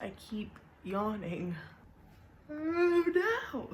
I keep yawning. No.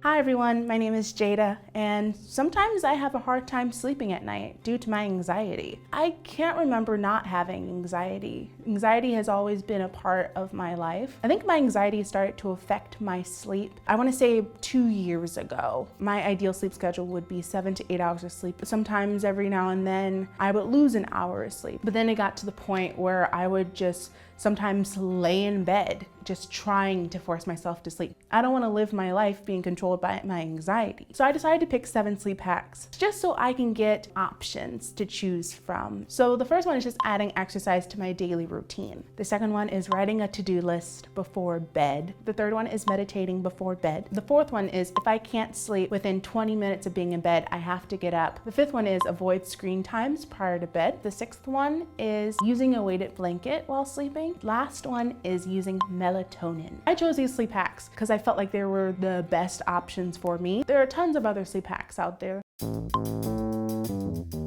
Hi everyone, my name is Jada, and sometimes I have a hard time sleeping at night due to my anxiety. I can't remember not having anxiety. Anxiety has always been a part of my life. I think my anxiety started to affect my sleep, I want to say 2 years ago. My ideal sleep schedule would be 7 to 8 hours of sleep. Sometimes every now and then I would lose an hour of sleep, but then it got to the point where I would just sometimes lay in bed, just trying to force myself to sleep. I don't want to live my life being controlled by my anxiety. So I decided to pick 7 sleep hacks, just so I can get options to choose from. So the first one is just adding exercise to my daily routine. The second one is writing a to-do list before bed. The third one is meditating before bed. The fourth one is if I can't sleep within 20 minutes of being in bed, I have to get up. The fifth one is avoid screen times prior to bed. The sixth one is using a weighted blanket while sleeping. Last one is using melatonin. I chose these sleep hacks because I felt like they were the best options for me. There are tons of other sleep hacks out there.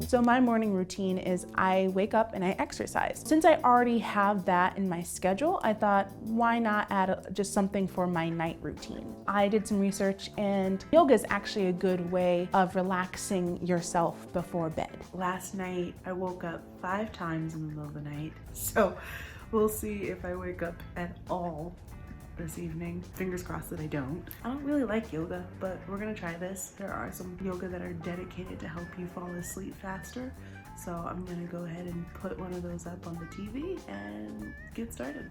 So my morning routine is I wake up and I exercise. Since I already have that in my schedule, I thought, why not add just something for my night routine? I did some research and yoga is actually a good way of relaxing yourself before bed. Last night I woke up 5 times in the middle of the night. So we'll see if I wake up at all this evening. Fingers crossed that I don't. I don't really like yoga, but we're gonna try this. There are some yoga that are dedicated to help you fall asleep faster. So I'm gonna go ahead and put one of those up on the TV and get started.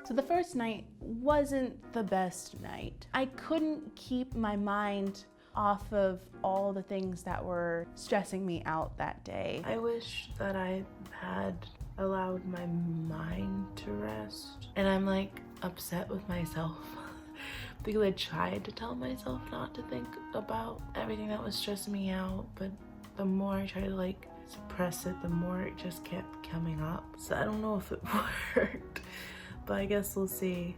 So the first night wasn't the best night. I couldn't keep my mind off of all the things that were stressing me out that day. I wish that I had allowed my mind to rest, and I'm like upset with myself because I tried to tell myself not to think about everything that was stressing me out, but the more I tried to like suppress it, the more it just kept coming up. So I don't know if it worked, but I guess we'll see,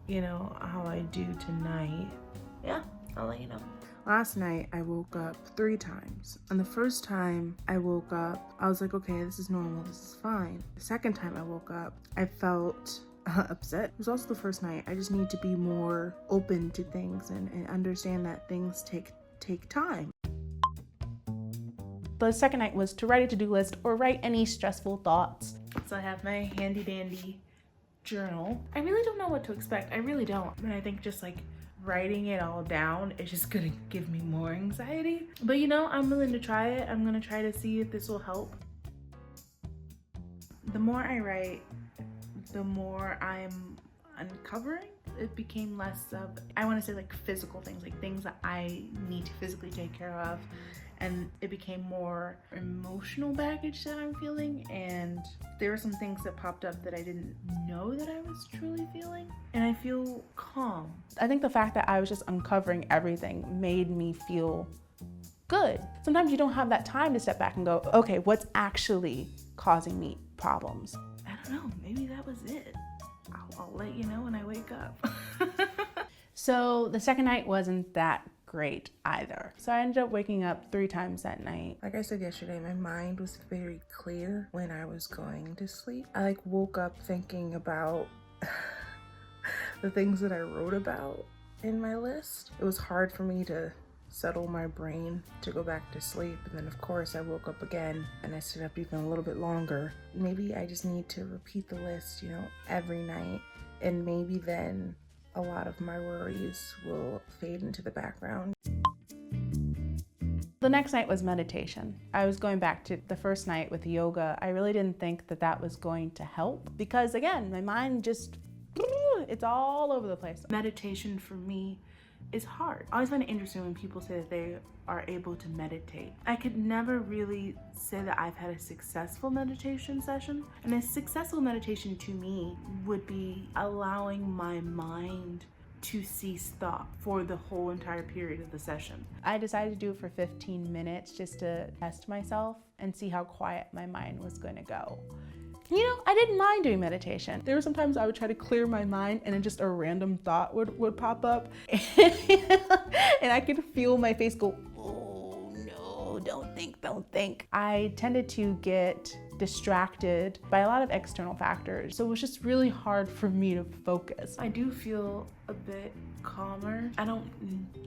you know, how I do tonight. Yeah, I'll let you know. Last night, I woke up 3 times. And the first time I woke up, I was like, okay, this is normal, this is fine. The second time I woke up, I felt upset. It was also the first night. I just need to be more open to things and understand that things take time. The second night was to write a to-do list or write any stressful thoughts. So I have my handy dandy journal. I really don't know what to expect. I really don't. And I think just like writing it all down is just gonna give me more anxiety. But you know, I'm willing to try it. I'm gonna try to see if this will help. The more I write, the more I'm uncovering. It became less of, I wanna say like physical things, like things that I need to physically take care of. And it became more emotional baggage that I'm feeling, and there were some things that popped up that I didn't know that I was truly feeling, and I feel calm. I think the fact that I was just uncovering everything made me feel good. Sometimes you don't have that time to step back and go, okay, what's actually causing me problems? I don't know, maybe that was it. I'll let you know when I wake up. So the second night wasn't that great either. So I ended up waking up 3 times that night. Like I said yesterday, my mind was very clear when I was going to sleep. I like woke up thinking about the things that I wrote about in my list. It was hard for me to settle my brain to go back to sleep. And then of course I woke up again and I stayed up even a little bit longer. Maybe I just need to repeat the list, you know, every night. And maybe then a lot of my worries will fade into the background. The next night was meditation. I was going back to the first night with yoga. I really didn't think that that was going to help because again, my mind just, it's all over the place. Meditation for me is hard. I always find it interesting when people say that they are able to meditate. I could never really say that I've had a successful meditation session. And a successful meditation to me would be allowing my mind to cease thought for the whole entire period of the session. I decided to do it for 15 minutes just to test myself and see how quiet my mind was going to go. You know, I didn't mind doing meditation. There were some times I would try to clear my mind and then just a random thought would pop up and I could feel my face go, oh no, don't think. I tended to get distracted by a lot of external factors. So it was just really hard for me to focus. I do feel a bit calmer. I don't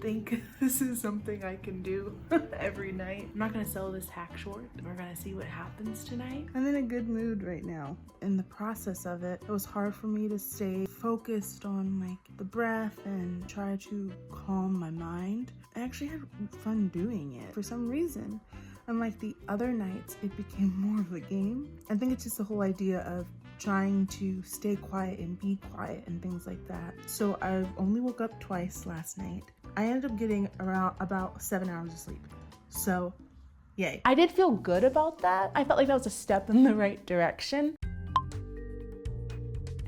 think this is something I can do every night. I'm not gonna sell this hack short. We're gonna see what happens tonight. I'm in a good mood right now. In the process of it, it was hard for me to stay focused on like the breath and try to calm my mind. I actually had fun doing it for some reason. Unlike the other nights, it became more of a game. I think it's just the whole idea of trying to stay quiet and be quiet and things like that. So I only woke up twice last night. I ended up getting around about 7 hours of sleep. So, yay. I did feel good about that. I felt like that was a step in the right direction.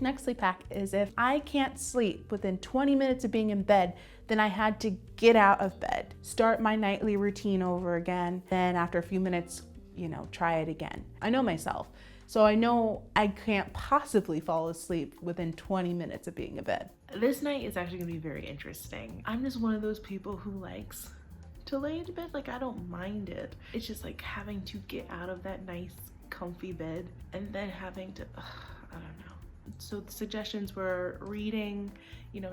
Next sleep hack is if I can't sleep within 20 minutes of being in bed, then I had to get out of bed, start my nightly routine over again. Then after a few minutes, try it again. I know myself. So I know I can't possibly fall asleep within 20 minutes of being in bed. This night is actually gonna be very interesting. I'm just one of those people who likes to lay in bed. Like, I don't mind it. It's just like having to get out of that nice, comfy bed and then having to, I don't know. So the suggestions were reading,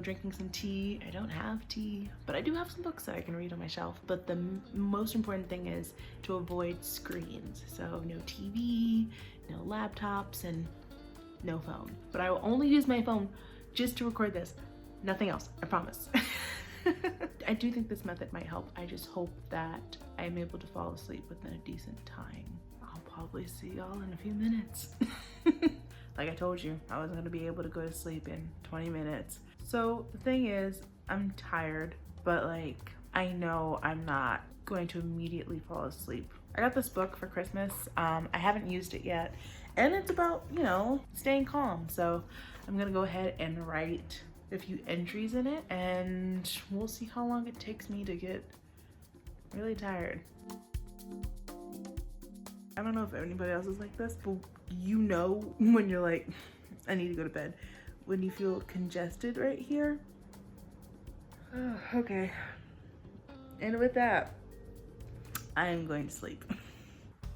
drinking some tea. I don't have tea, but I do have some books that I can read on my shelf. But the most important thing is to avoid screens. So no TV, no laptops, and no phone. But I will only use my phone just to record this. Nothing else, I promise. I do think this method might help. I just hope that I'm able to fall asleep within a decent time. I'll probably see y'all in a few minutes. Like I told you, I wasn't gonna be able to go to sleep in 20 minutes. So the thing is, I'm tired, but like, I know I'm not going to immediately fall asleep. I got this book for Christmas. I haven't used it yet. And it's about, staying calm. So I'm gonna go ahead and write a few entries in it, and we'll see how long it takes me to get really tired. I don't know if anybody else is like this, but when you're like, I need to go to bed. When you feel congested right here. Okay. And with that, I am going to sleep.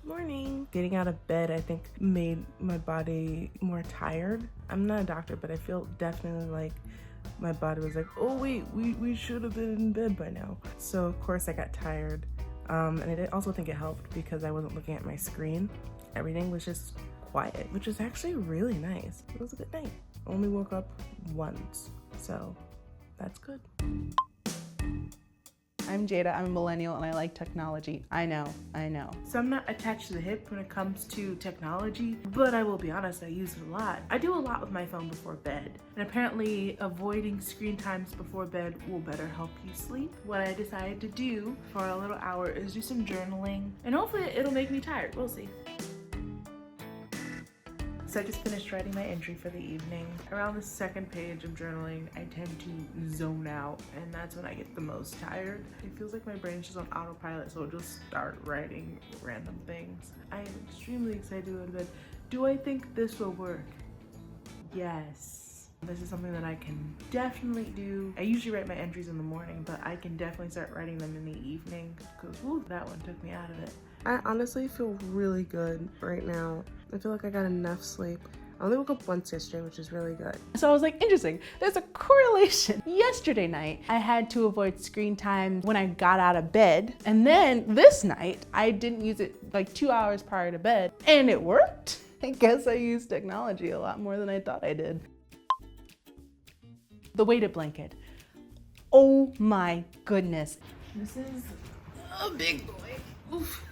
Morning. Getting out of bed, I think, made my body more tired. I'm not a doctor, but I feel definitely like my body was like, oh wait, we should have been in bed by now. So of course I got tired. And I also think it helped because I wasn't looking at my screen. Everything was just quiet, which is actually really nice. It was a good night. Only woke up once, so that's good. I'm Jada, I'm a millennial, and I like technology. I know. So I'm not attached to the hip when it comes to technology, but I will be honest, I use it a lot. I do a lot with my phone before bed, and apparently avoiding screen times before bed will better help you sleep. What I decided to do for a little hour is do some journaling, and hopefully it'll make me tired. We'll see. So I just finished writing my entry for the evening. Around the second page of journaling, I tend to zone out, and that's when I get the most tired. It feels like my brain's just on autopilot, so it'll just start writing random things. I am extremely excited to go to bed. Do I think this will work? Yes. This is something that I can definitely do. I usually write my entries in the morning, but I can definitely start writing them in the evening, because that one took me out of it. I honestly feel really good right now. I feel like I got enough sleep. I only woke up once yesterday, which is really good. So I was like, interesting, there's a correlation. Yesterday night, I had to avoid screen time when I got out of bed. And then this night, I didn't use it like 2 hours prior to bed, and it worked. I guess I used technology a lot more than I thought I did. The weighted blanket. Oh my goodness. This is a big boy. Oof.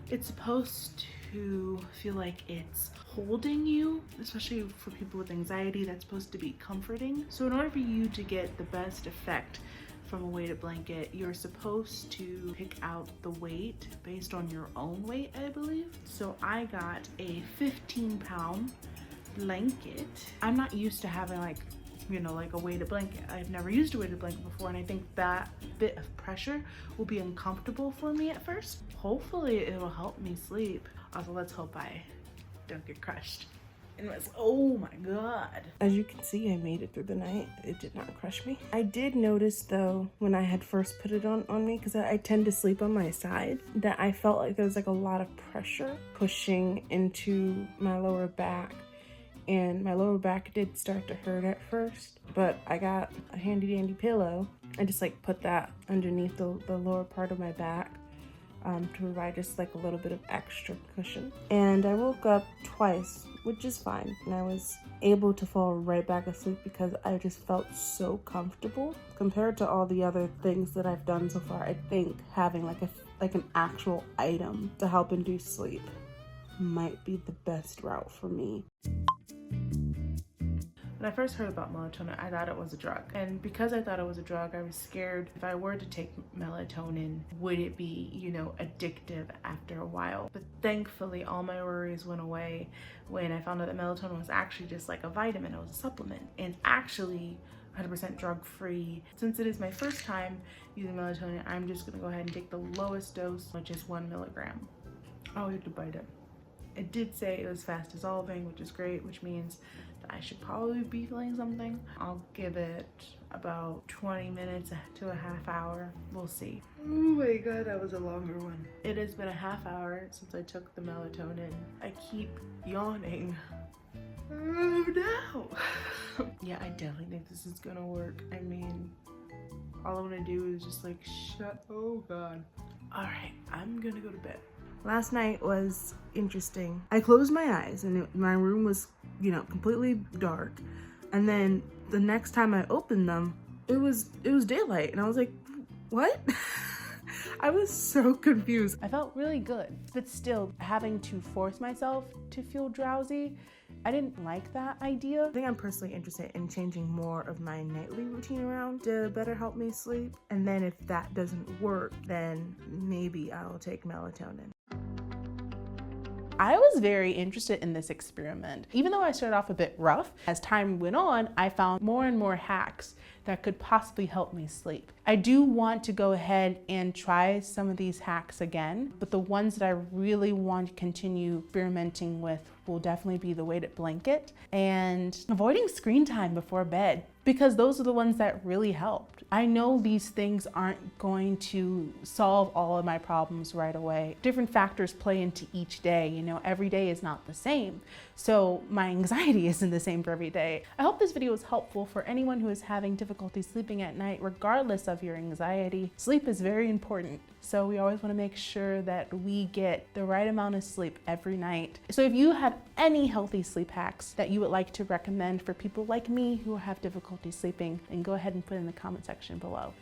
It's supposed to feel like it's holding you, especially for people with anxiety. That's supposed to be comforting. So in order for you to get the best effect from a weighted blanket, you're supposed to pick out the weight based on your own weight, I believe. So I got a 15-pound blanket. I'm not used to having like a weighted blanket. I've never used a weighted blanket before, and I think that bit of pressure will be uncomfortable for me at first. Hopefully it'll help me sleep. Also, let's hope I don't get crushed. and was, oh my God. As you can see, I made it through the night. It did not crush me. I did notice though, when I had first put it on me, because I tend to sleep on my side, that I felt like there was like a lot of pressure pushing into my lower back. And my lower back did start to hurt at first, but I got a handy dandy pillow. I just like put that underneath the lower part of my back to provide just like a little bit of extra cushion. And I woke up twice, which is fine. And I was able to fall right back asleep because I just felt so comfortable. Compared to all the other things that I've done so far, I think having like an actual item to help induce sleep might be the best route for me. When I first heard about melatonin, I thought it was a drug. And because I thought it was a drug, I was scared if I were to take melatonin, would it be, you know, addictive after a while? But thankfully, all my worries went away when I found out that melatonin was actually just like a vitamin, it was a supplement, and actually 100% drug-free. Since it is my first time using melatonin, I'm just gonna go ahead and take the lowest dose, which is 1 milligram. Oh, you have to bite it. It did say it was fast dissolving, which is great, which means that I should probably be feeling something. I'll give it about 20 minutes to a half hour. We'll see. Oh my God, that was a longer one. It has been a half hour since I took the melatonin. I keep yawning. Oh no. Yeah, I definitely think this is gonna work. I mean, all I wanna do is just like shut, oh God. All right, I'm gonna go to bed. Last night was interesting. I closed my eyes and my room was, you know, completely dark. And then the next time I opened them, it was daylight. And I was like, what? I was so confused. I felt really good, but still having to force myself to feel drowsy, I didn't like that idea. I think I'm personally interested in changing more of my nightly routine around to better help me sleep. And then if that doesn't work, then maybe I'll take melatonin. I was very interested in this experiment. Even though I started off a bit rough, as time went on, I found more and more hacks that could possibly help me sleep. I do want to go ahead and try some of these hacks again, but the ones that I really want to continue experimenting with will definitely be the weighted blanket and avoiding screen time before bed, because those are the ones that really helped. I know these things aren't going to solve all of my problems right away. Different factors play into each day. You know, every day is not the same. So my anxiety isn't the same for every day. I hope this video is helpful for anyone who is having difficulty sleeping at night, regardless of your anxiety. Sleep is very important. So we always want to make sure that we get the right amount of sleep every night. So if you have any healthy sleep hacks that you would like to recommend for people like me who have difficulty sleeping, then go ahead and put in the comment section below.